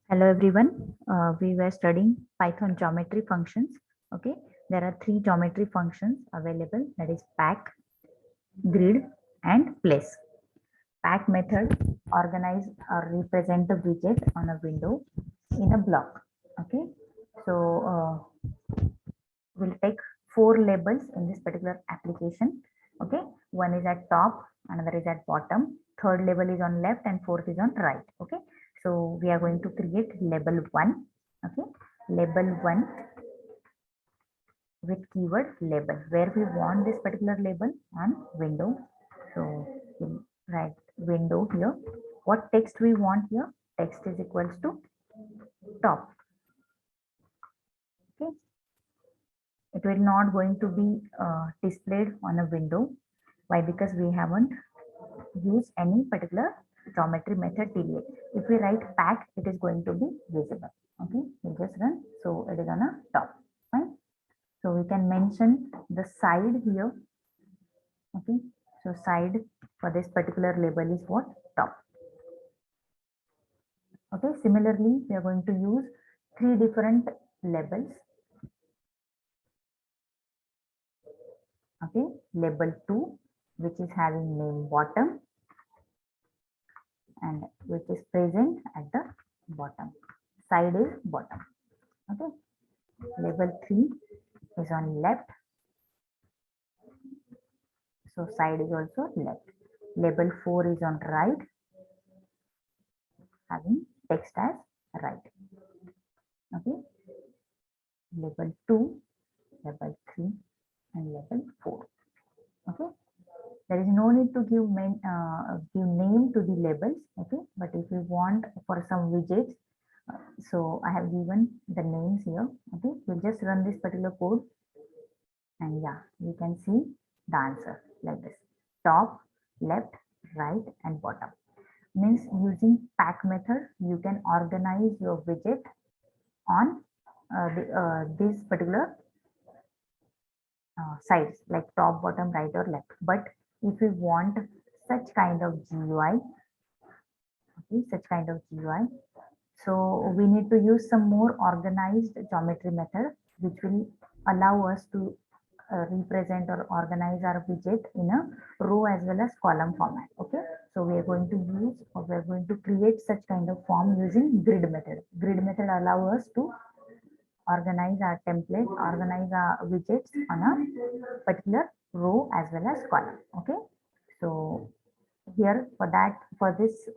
Hello everyone. We were studying Python geometry functions. Okay, there are three geometry functions available, that is pack, grid, and place. Pack method organize or represent the widget on a window in a block. Okay, so we'll take four labels in this particular application. Okay, one is at top, another is at bottom, third label is on left, and fourth is on right. Okay, so we are going to create label one. Okay, label one with keyword label, where we want this particular label on window. So we'll write window here. What text we want here? Text is equals to top. Okay, it will not going to be displayed on a window. Why? Because we haven't used any particular geometry method till yet. If we write pack, it is going to be visible. Okay, we just run. So it is on a top. Fine. So we can mention the side here. Okay, so side for this particular label is what? Top. Okay, similarly, we are going to use three different labels. Okay, label 2, which is having name bottom and which is present at the bottom. Side is bottom. Okay, label 3 is on left, so side is also left. Label 4 is on right, having text as right. Okay, label 2, label 3, and level 4. Okay, there is no need to give name to the labels. Okay, but if you want for some widgets, so I have given the names here. Okay, we'll just run this particular code, and yeah, you can see the answer like this: top, left, right, and bottom. Means using pack method, you can organize your widget on this particular sides, like top, bottom, right, or left. But if we want such kind of GUI, okay, such kind of GUI, so we need to use some more organized geometry method, which will allow us to represent or organize our widget in a row as well as column format. Okay, so we are going to use, or we are going to create such kind of form using grid method. Grid method allow us to organize our template, organize our widgets on a particular row as well as column. Okay, so here for that, for this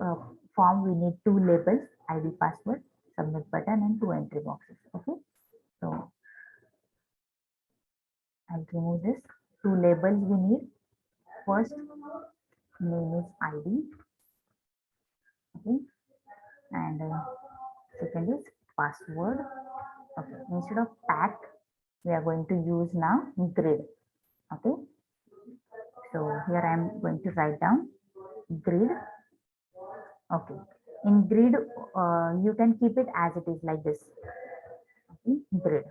form, we need two labels: ID, password, submit button, and two entry boxes. Okay, so I'll remove this. Two labels we need. First name is ID. Okay, and second is password. Okay, instead of pack, we are going to use now grid. Okay, so here I am going to write down grid. Okay, in grid, you can keep it as it is like this. Okay, grid.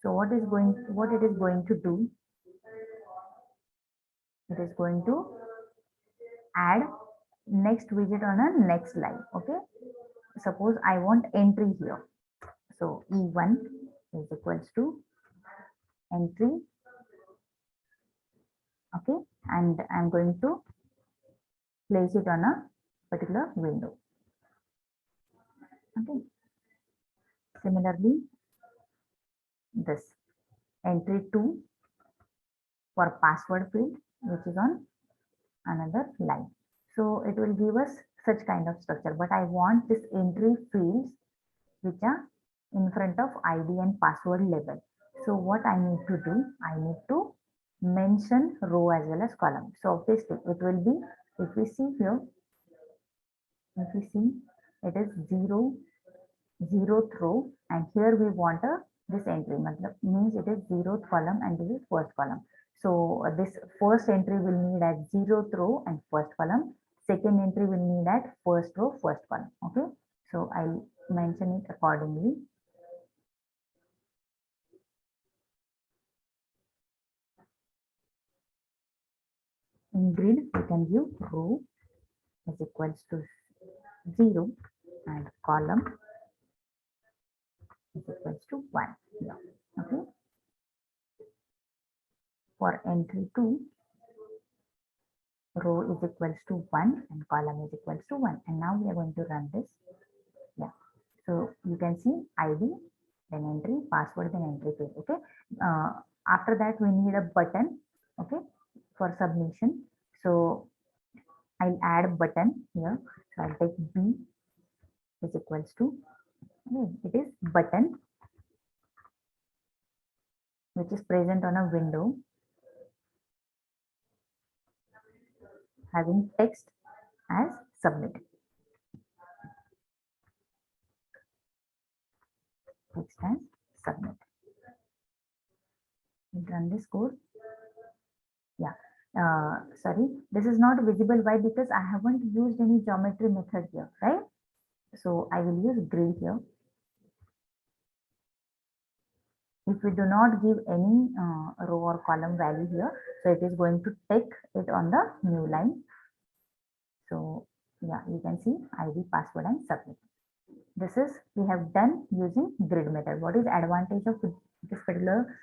So what it is going to do? It is going to add next widget on a next line. Okay, suppose I want entry here. So E1 is equals to entry. Okay, and I'm going to place it on a particular window. Okay, similarly, this entry 2 for password field, which is on another line. So it will give us such kind of structure, but I want this entry fields which are in front of ID and password label. So what I need to do, I need to mention row as well as column. So obviously it will be, if we see here, if we see, it is 0th row, and here we want a this entry means it is 0th column and this is first column. So this first entry will need at 0th row and first column. Second entry will need at first row, first column. Okay, so I'll mention it accordingly. In grid, we can give row is equals to 0 and column is equals to 1 here. Okay. For entry 2, row is equals to 1 and column is equals to 1. And now we are going to run this. Yeah. So you can see ID, then entry, password, then entry field. Okay. After that, we need a button. Okay, for submission. So I'll add a button here. So I'll take B is equals to, it is button, which is present on a window having text as submit. Text as submit. Run this code. Yeah. Sorry, this is not visible. Why? Because I haven't used any geometry method here, right? So I will use grid here. If we do not give any row or column value here, so it is going to take it on the new line. So yeah, you can see ID, password, and submit. This is we have done using grid method. What is advantage of this particular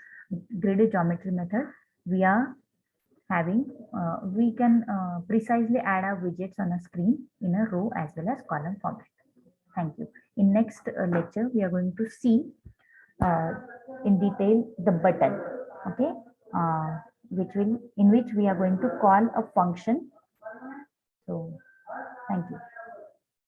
grid geometry method? We are having we can precisely add our widgets on a screen in a row as well as column format. Thank you. In next lecture, we are going to see in detail the button. Okay, in which we are going to call a function. So thank you.